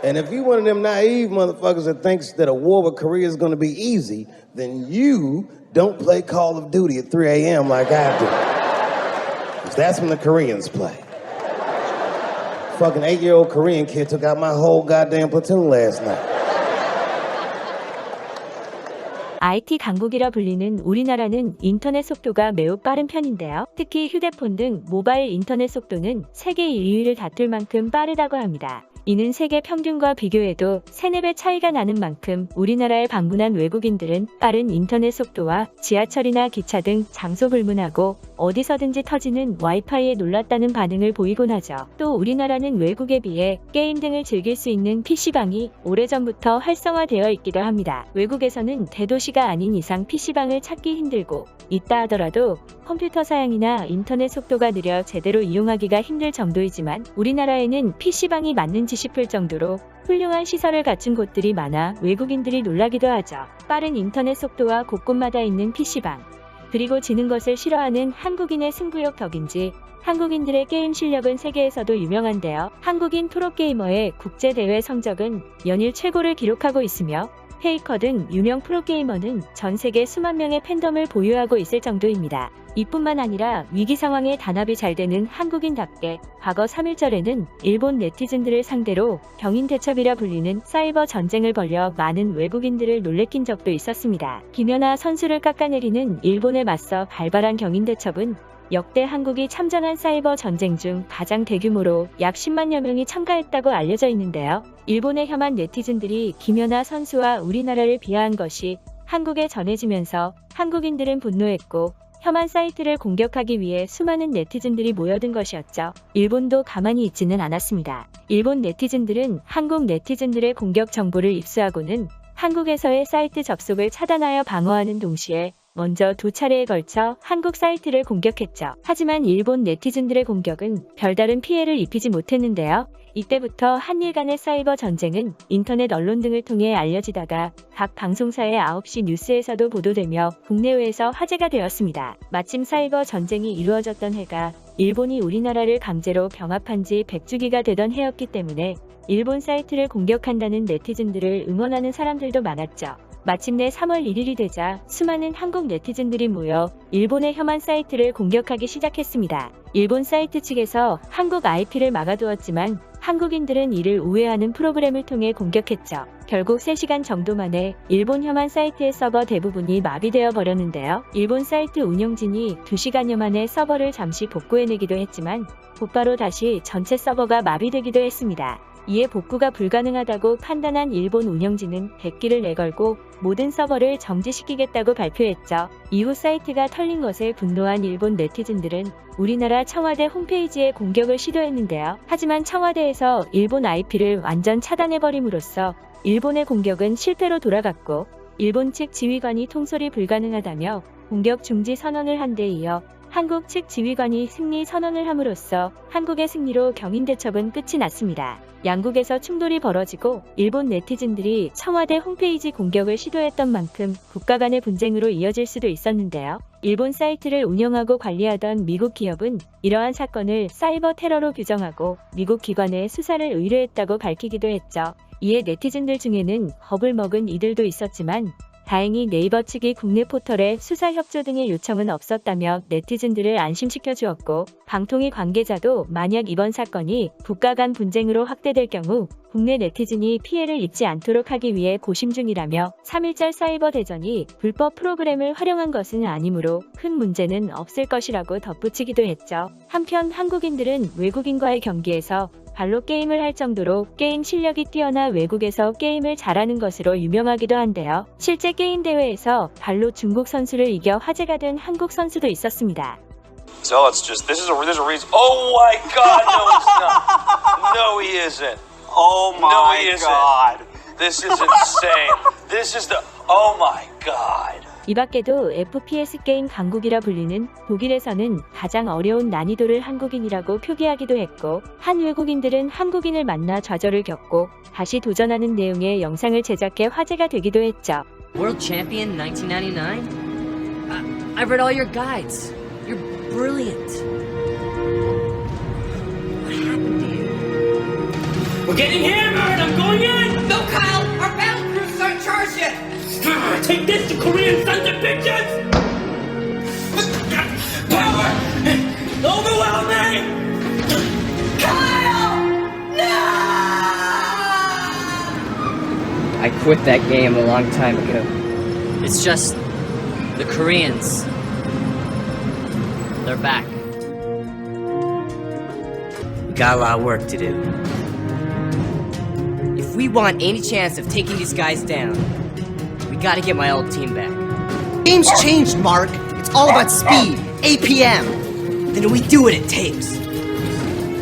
And if you one of them naive motherfuckers that thinks that a war with Korea is going to be easy, then you don't play Call of Duty at 3 a.m. like I do. 'Cause that's when the Koreans play. Fucking 8-year-old Korean kid took out my whole goddamn platoon last night. IT 강국이라 불리는 우리나라는 인터넷 속도가 매우 빠른 편인데요. 특히 휴대폰 등 모바일 인터넷 속도는 세계 1위를 다툴 만큼 빠르다고 합니다. 이는 세계 평균과 비교해도 3-4배 차이가 나는 만큼 우리나라에 방문한 외국인들은 빠른 인터넷 속도와 지하철이나 기차 등 장소 불문하고 어디서든지 터지는 와이파이에 놀랐다는 반응을 보이곤 하죠. 또 우리나라는 외국에 비해 게임 등을 즐길 수 있는 PC방이 오래전부터 활성화되어 있기도 합니다. 외국에서는 대도시가 아닌 이상 PC방을 찾기 힘들고 있다 하더라도 컴퓨터 사양이나 인터넷 속도가 느려 제대로 이용하기가 힘들 정도이지만 우리나라에는 PC방이 맞는지 싶을 정도로 훌륭한 시설을 갖춘 곳들이 많아 외국인들이 놀라기도 하죠. 빠른 인터넷 속도와 곳곳마다 있는 PC방, 그리고 지는 것을 싫어하는 한국인의 승부욕 덕인지 한국인들의 게임 실력은 세계에서도 유명한데요. 한국인 프로게이머의 국제대회 성적은 연일 최고를 기록하고 있으며 페이커 등 유명 프로게이머는 전 세계 수만 명의 팬덤을 보유하고 있을 정도입니다. 이뿐만 아니라 위기 상황에 단합이 잘 되는 한국인답게 과거 3.1절에는 일본 네티즌들을 상대로 경인대첩이라 불리는 사이버 전쟁을 벌여 많은 외국인들을 놀래킨 적도 있었습니다. 김연아 선수를 깎아내리는 일본에 맞서 발발한 경인대첩은 역대 한국이 참전한 사이버 전쟁 중 가장 대규모로 약 10만여 명이 참가했다고 알려져 있는데요. 일본의 혐한 네티즌들이 김연아 선수와 우리나라를 비하한 것이 한국에 전해지면서 한국인들은 분노했고 혐한 사이트를 공격하기 위해 수많은 네티즌들이 모여든 것이었죠. 일본도 가만히 있지는 않았습니다. 일본 네티즌들은 한국 네티즌들의 공격 정보를 입수하고는 한국에서의 사이트 접속을 차단하여 방어하는 동시에 먼저 2차례에 걸쳐 한국 사이트를 공격했죠. 하지만 일본 네티즌들의 공격은 별다른 피해를 입히지 못했는데요. 이때부터 한일 간의 사이버 전쟁은 인터넷 언론 등을 통해 알려지다가 각 방송사의 9시 뉴스에서도 보도되며 국내외에서 화제가 되었습니다. 마침 사이버 전쟁이 이루어졌던 해가 일본이 우리나라를 강제로 병합한 지 100주기가 되던 해였기 때문에 일본 사이트를 공격한다는 네티즌들을 응원하는 사람들도 많았죠. 마침내 3월 1일이 되자 수많은 한국 네티즌들이 모여 일본의 혐한 사이트를 공격하기 시작했습니다. 일본 사이트 측에서 한국 IP를 막아두었지만 한국인들은 이를 우회하는 프로그램을 통해 공격했죠. 결국 3시간 정도 만에 일본 혐한 사이트의 서버 대부분이 마비되어 버렸는데요. 일본 사이트 운영진이 2시간여 만에 서버를 잠시 복구해내기도 했지만 곧바로 다시 전체 서버가 마비되기도 했습니다. 이에 복구가 불가능하다고 판단한 일본 운영진은 백기를 내걸고 모든 서버를 정지시키겠다고 발표했죠. 이후 사이트가 털린 것에 분노한 일본 네티즌들은 우리나라 청와대 홈페이지에 공격을 시도했는데요. 하지만 청와대에서 일본 IP를 완전 차단해버림으로써 일본의 공격은 실패로 돌아갔고 일본 측 지휘관이 통솔이 불가능하다며 공격 중지 선언을 한 데 이어 한국 측 지휘관이 승리 선언을 함으로써 한국의 승리로 경인대첩은 끝이 났습니다. 양국에서 충돌이 벌어지고 일본 네티즌들이 청와대 홈페이지 공격을 시도했던 만큼 국가 간의 분쟁으로 이어질 수도 있었는데요. 일본 사이트를 운영하고 관리하던 미국 기업은 이러한 사건을 사이버 테러로 규정하고 미국 기관에 수사를 의뢰했다고 밝히기도 했죠. 이에 네티즌들 중에는 겁을 먹은 이들도 있었지만 다행히 네이버 측이 국내 포털에 수사 협조 등의 요청은 없었다며 네티즌들을 안심시켜 주었고 방통위 관계자도 만약 이번 사건이 국가 간 분쟁으로 확대될 경우 국내 네티즌이 피해를 입지 않도록 하기 위해 고심 중이라며 3.1절 사이버 대전이 불법 프로그램을 활용한 것은 아니므로 큰 문제는 없을 것이라고 덧붙이기도 했죠. 한편 한국인들은 외국인과의 경기에서 발로 게임을 할 정도로 게임 실력이 뛰어나 외국에서 게임을 잘하는 것으로 유명하기도 한데요. 실제 게임 대회에서 발로 중국 선수를 이겨 화제가 된 한국 선수도 있었습니다. So it's just there's a reason. Oh my God! No, he's not. No, he isn't. Oh my No, he isn't. God. This is insane. This is the. Oh my God. 이 밖에도 FPS 게임 강국이라 불리는 독일에서는 가장 어려운 난이도를 한국인이라고 표기하기도 했고 한 외국인들은 한국인을 만나 좌절을 겪고 다시 도전하는 내용의 영상을 제작해 화제가 되기도 했죠. World champion 1999? I read all your guides. You're brilliant. What happened to you? We're getting hammered! I'm going Take this to Korean Sons of Bitches! Power! Overwhelming! Kyle! No! I quit that game a long time ago. It's just the Koreans. They're back. We got a lot of work to do. If we want any chance of taking these guys down, we gotta get my old team back. Game's changed, Mark. It's all about speed, APM. Then we do what it takes.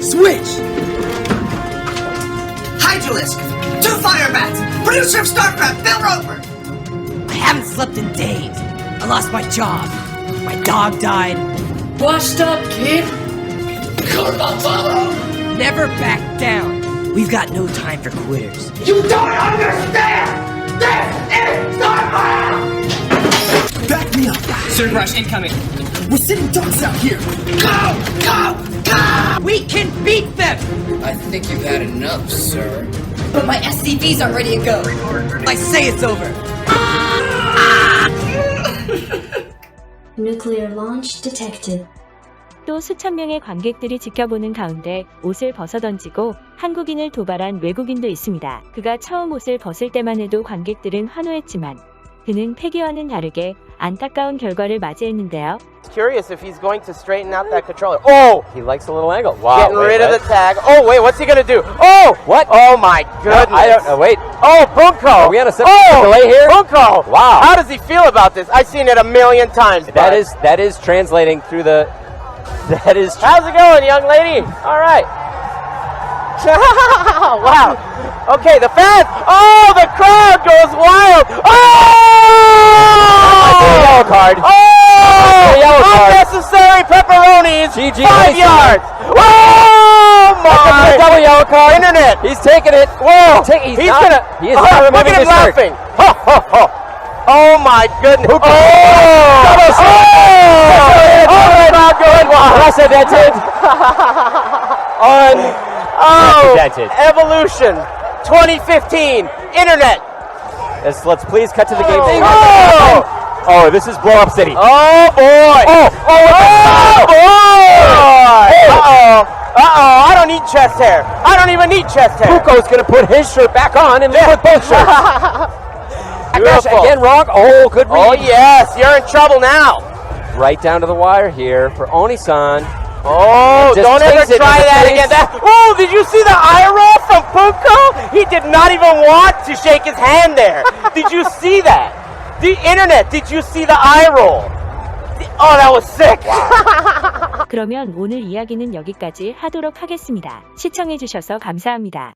Switch! Hydralisk! 2 fire bats! Producer of StarCraft, Bill Roper! I haven't slept in days. I lost my job. My dog died. Washed up, kid! Never back down. We've got no time for quitters. You don't understand! This is StarCraft! Back me up! Surge rush incoming. We're sitting ducks out here. Go! Go! Go! We can beat them! I think you've had enough, sir. But my SCVs aren't ready to go. I say it's over. Nuclear launch detected. 또 수천 명의 관객들이 지켜보는 가운데 옷을 벗어던지고 한국인을 도발한 외국인도 있습니다. 그가 처음 옷을 벗을 때만 해도 관객들은 환호했지만 그는 패기와는 다르게 안타까운 결과를 맞이했는데요. Curious if he's going to straighten out that controller. Oh! He likes a little angle. Wow. Getting rid of the tag. Oh, wait, what's he gonna do? Oh! What? Oh my goodness. I don't know. Wait. Oh, Bunko! Are we on a delay here? Bunko! Wow. How does he feel about this? I've seen it a million times. That bud. is translating through the. That is. How's it going, young lady? All right. Wow. Okay, the fans. Oh, the crowd goes wild. Oh! Yellow card. Oh! Yellow card. Unnecessary pepperonis. GG. 5 yards. Oh my! Double yellow card. Internet. He's taking it. Whoa! He is look not removing at him his shirt. laughing. Ho, ho, ho. Oh my goodness! Oh! Double shirt. Oh! Oh my God! Unprecedented. Unprecedented. Evolution 2015 Internet. Let's please cut to the game. Oh! Oh, this is Blow Up City. Oh boy! Oh! Boy! Uh-oh! Uh-oh! I don't need chest hair. I don't even need chest hair. Fuko's gonna put his shirt back on and live with both shirts. Beautiful. Again wrong. Oh, good read. Oh yes, you're in trouble now. Right down to the wire here for Oni-san. Oh, Just don't ever takes it try in the that face. again. Oh, did you see the eye roll from Punko? He did not even want to shake his hand there. Did you see that? The internet, did you see the eye roll? Oh, that was sick. 그러면 오늘 이야기는 여기까지 하도록 하겠습니다. 시청해주셔서 감사합니다.